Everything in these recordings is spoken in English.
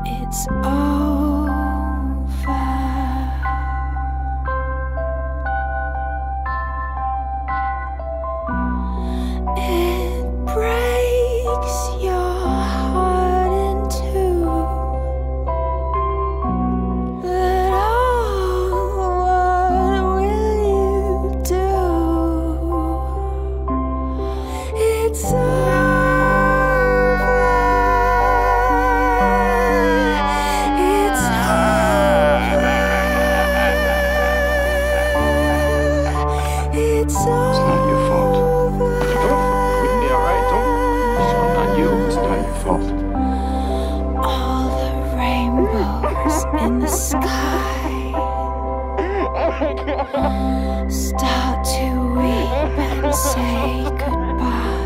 It's over. It breaks your heart in two. But oh, what will you do? It's over. It's not your fault. Wouldn't be alright, don't. It's not you, it's not your fault. all the rainbows in the sky start to weep and say goodbye.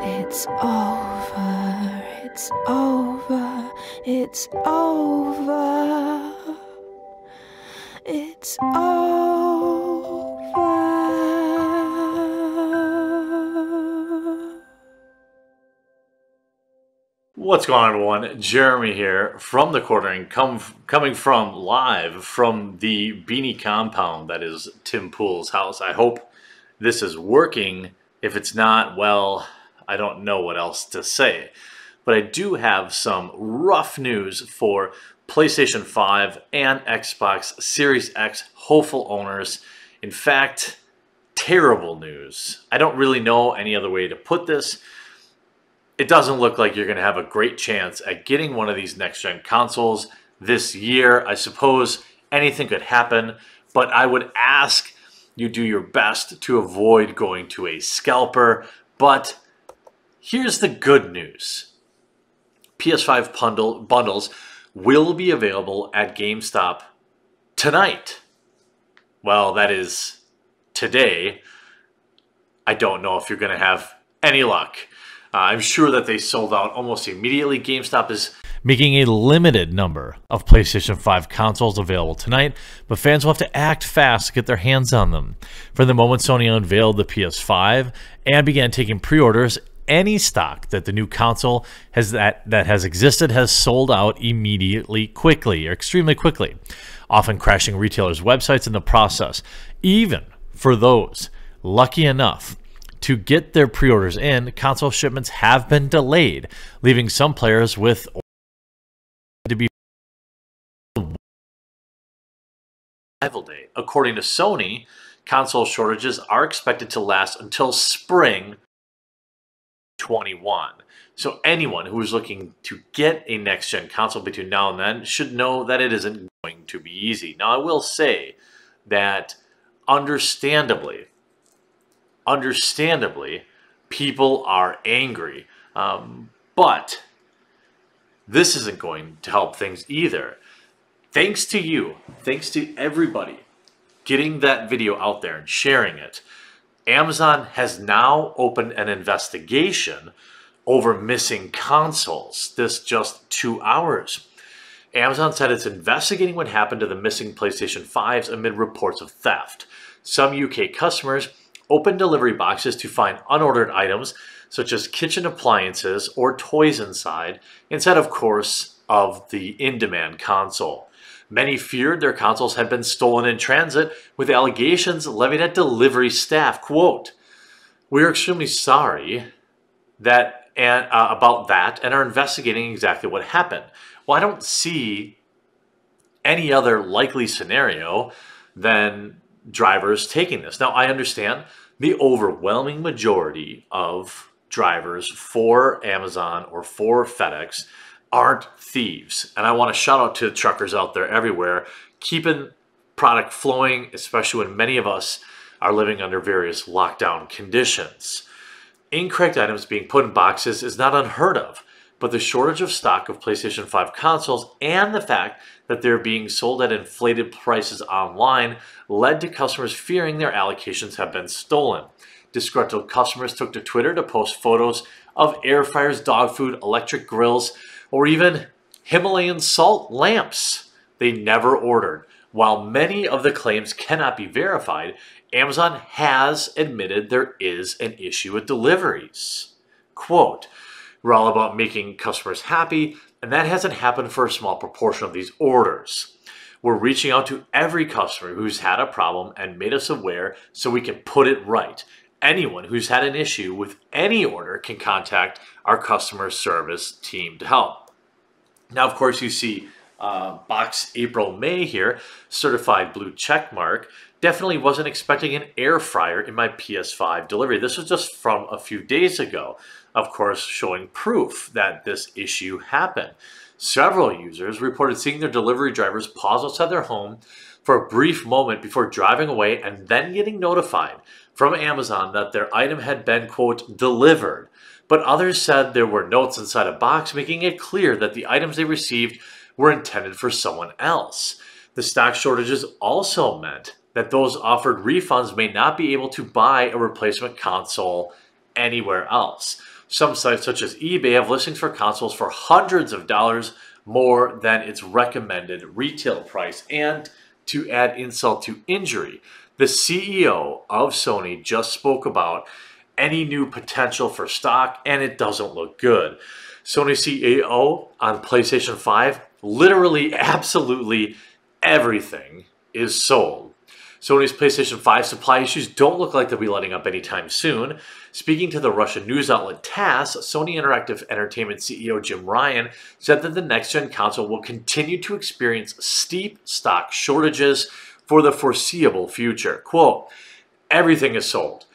It's over, it's over, it's over. It's over. What's going on, everyone? Jeremy here from the quartering, coming from live from the Beanie compound that is Tim Pool's house. I hope this is working. If it's not, well, I don't know what else to say. But I do have some rough news for PlayStation 5 and Xbox Series X hopeful owners. In fact, terrible news. I don't really know any other way to put this. It doesn't look like you're going to have a great chance at getting one of these next-gen consoles this year. I suppose anything could happen, but I would ask you do your best to avoid going to a scalper. But here's the good news. PS5 bundles will be available at GameStop tonight. Well, that is today. I don't know if you're going to have any luck. I'm sure that they sold out almost immediately. GameStop is making a limited number of PlayStation 5 consoles available tonight, but fans will have to act fast to get their hands on them. From the moment Sony unveiled the PS5 and began taking pre-orders, any stock that the new console that has existed has sold out immediately, quickly, or extremely quickly, often crashing retailers' websites in the process. Even for those lucky enough to get their pre-orders in, console shipments have been delayed, leaving some players with to be arrival date. According to Sony, console shortages are expected to last until spring 21. So anyone who is looking to get a next-gen console between now and then should know that it isn't going to be easy. Now, I will say that understandably, people are angry, but this isn't going to help things either. Thanks to you, thanks to everybody getting that video out there and sharing it, Amazon has now opened an investigation over missing consoles this just 2 hours. Amazon said it's investigating what happened to the missing PlayStation 5s amid reports of theft. Some UK customers opened delivery boxes to find unordered items such as kitchen appliances or toys inside, instead, of course, of the in-demand console. Many feared their consoles had been stolen in transit, with allegations levied at delivery staff. Quote, "We are extremely sorry about that and are investigating exactly what happened." Well, I don't see any other likely scenario than drivers taking this. Now, I understand the overwhelming majority of drivers for Amazon or for FedEx aren't thieves. And I want to shout out to the truckers out there everywhere, keeping product flowing, especially when many of us are living under various lockdown conditions. Incorrect items being put in boxes is not unheard of, but the shortage of stock of PlayStation 5 consoles and the fact that they're being sold at inflated prices online led to customers fearing their allocations have been stolen. Disgruntled customers took to Twitter to post photos of air fryers, dog food, electric grills, or even Himalayan salt lamps they never ordered. While many of the claims cannot be verified, Amazon has admitted there is an issue with deliveries. Quote, We're all about making customers happy, and that hasn't happened for a small proportion of these orders. We're reaching out to every customer who's had a problem and made us aware so we can put it right. Anyone who's had an issue with any order can contact our customer service team to help. Now, of course, you see box April, May here, certified blue check mark. Definitely wasn't expecting an air fryer in my PS5 delivery. This was just from a few days ago, of course, showing proof that this issue happened. Several users reported seeing their delivery drivers pause outside their home for a brief moment before driving away and then getting notified from Amazon that their item had been, quote, delivered. But others said there were notes inside a box making it clear that the items they received were intended for someone else. The stock shortages also meant that those offered refunds may not be able to buy a replacement console anywhere else. Some sites such as eBay have listings for consoles for hundreds of dollars more than its recommended retail price. And to add insult to injury, the CEO of Sony just spoke about any new potential for stock, and it doesn't look good. Sony CEO on PlayStation 5, literally absolutely everything is sold. Sony's PlayStation 5 supply issues don't look like they'll be letting up anytime soon. Speaking to the Russian news outlet TASS, Sony Interactive Entertainment CEO Jim Ryan said that the next-gen console will continue to experience steep stock shortages for the foreseeable future. Quote, everything is sold.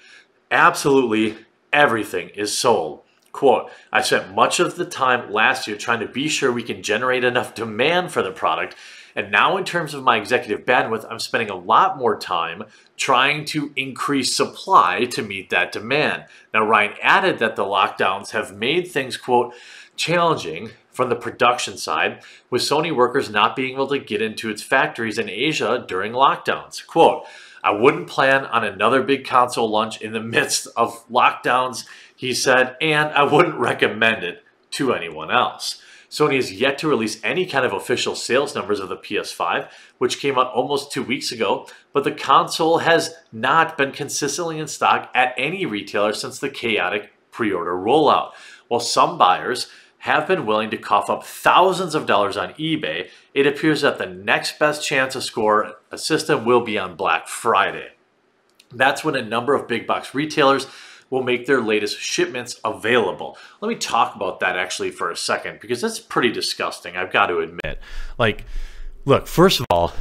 Absolutely everything is sold. Quote, I spent much of the time last year trying to be sure we can generate enough demand for the product. And now in terms of my executive bandwidth, I'm spending a lot more time trying to increase supply to meet that demand. Now, Ryan added that the lockdowns have made things, quote, challenging from the production side, with Sony workers not being able to get into its factories in Asia during lockdowns. Quote, I wouldn't plan on another big console launch in the midst of lockdowns, he said, and I wouldn't recommend it to anyone else. Sony has yet to release any kind of official sales numbers of the PS5, which came out almost 2 weeks ago, but the console has not been consistently in stock at any retailer since the chaotic pre-order rollout. While some buyers have been willing to cough up thousands of dollars on eBay, it appears that the next best chance to score a system will be on Black Friday. That's when a number of big box retailers will make their latest shipments available. Let me talk about that actually for a second, because that's pretty disgusting, I've got to admit. Like, look, first of all,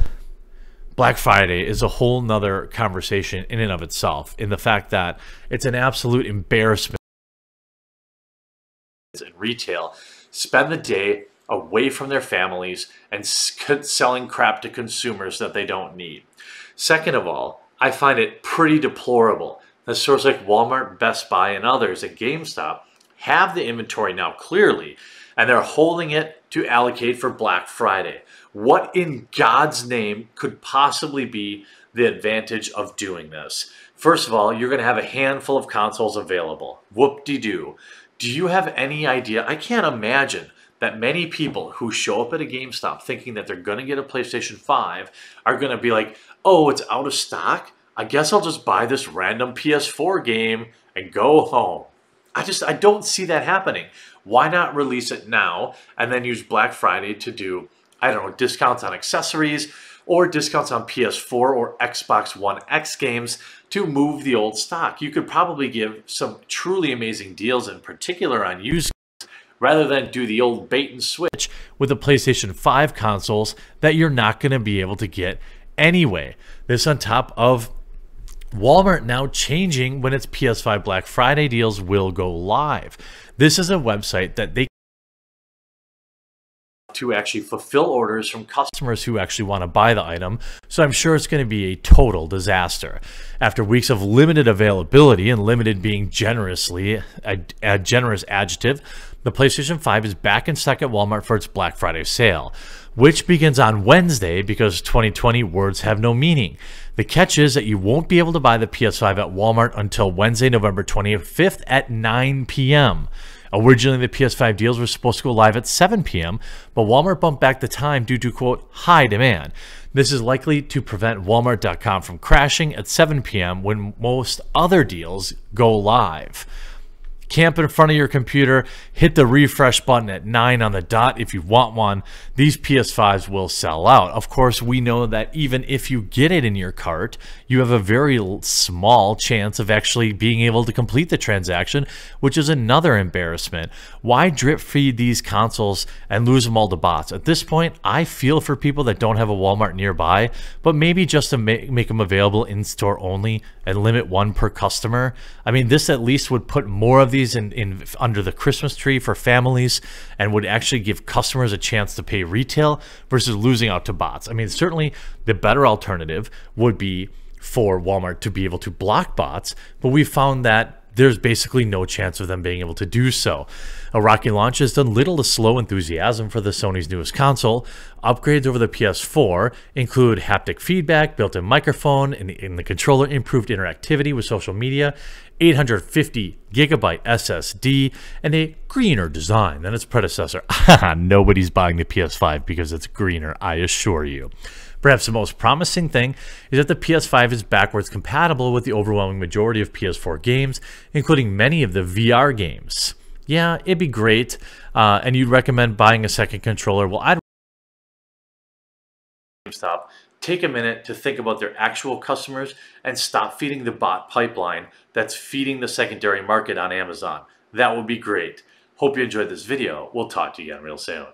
Black Friday is a whole nother conversation in and of itself, in the fact that it's an absolute embarrassment in retail spend the day away from their families and selling crap to consumers that they don't need. Second of all, I find it pretty deplorable that stores like Walmart, Best Buy, and others at GameStop have the inventory now clearly, and they're holding it to allocate for Black Friday. What in God's name could possibly be the advantage of doing this? First of all, you're going to have a handful of consoles available. Whoop-de-doo. Do you have any idea? I can't imagine that many people who show up at a GameStop thinking that they're going to get a PlayStation 5 are going to be like, oh, it's out of stock? I guess I'll just buy this random PS4 game and go home. I don't see that happening. Why not release it now and then use Black Friday to do, I don't know, discounts on accessories or discounts on PS4 or Xbox One X games to move the old stock? You could probably give some truly amazing deals, in particular on used games, rather than do the old bait and switch with the PlayStation 5 consoles that you're not going to be able to get anyway. This on top of Walmart now changing when its PS5 Black Friday deals will go live. This is a website that they to actually fulfill orders from customers who actually want to buy the item, so I'm sure it's going to be a total disaster. After weeks of limited availability, and limited being generously a generous adjective, the PlayStation 5 is back in stock at Walmart for its Black Friday sale, which begins on Wednesday because 2020 words have no meaning. The catch is that you won't be able to buy the PS5 at Walmart until Wednesday, November 25th at 9 p.m. Originally, the PS5 deals were supposed to go live at 7 p.m., but Walmart bumped back the time due to, quote, high demand. This is likely to prevent Walmart.com from crashing at 7 p.m. when most other deals go live. camp in front of your computer, hit the refresh button at 9 on the dot if you want one. These PS5s will sell out. Of course, we know that even if you get it in your cart, you have a very small chance of actually being able to complete the transaction, which is another embarrassment. Why drip feed these consoles and lose them all to bots? At this point, I feel for people that don't have a Walmart nearby, but maybe just to make them available in store only and limit one per customer. I mean, this at least would put more of these in under the Christmas tree for families and would actually give customers a chance to pay retail versus losing out to bots. I mean, certainly the better alternative would be for Walmart to be able to block bots, but we found that there's basically no chance of them being able to do so. A rocky launch has done little to slow enthusiasm for the Sony's newest console. Upgrades over the PS4 include haptic feedback, built-in microphone, in the controller, improved interactivity with social media, 850 gigabyte SSD, and a greener design than its predecessor. Nobody's buying the PS5 because it's greener, I assure you. Perhaps the most promising thing is that the PS5 is backwards compatible with the overwhelming majority of PS4 games, including many of the VR games. Yeah, it'd be great, and you'd recommend buying a second controller. Well, I'd stop. Take a minute to think about their actual customers and stop feeding the bot pipeline that's feeding the secondary market on Amazon. That would be great. Hope you enjoyed this video. We'll talk to you again real soon.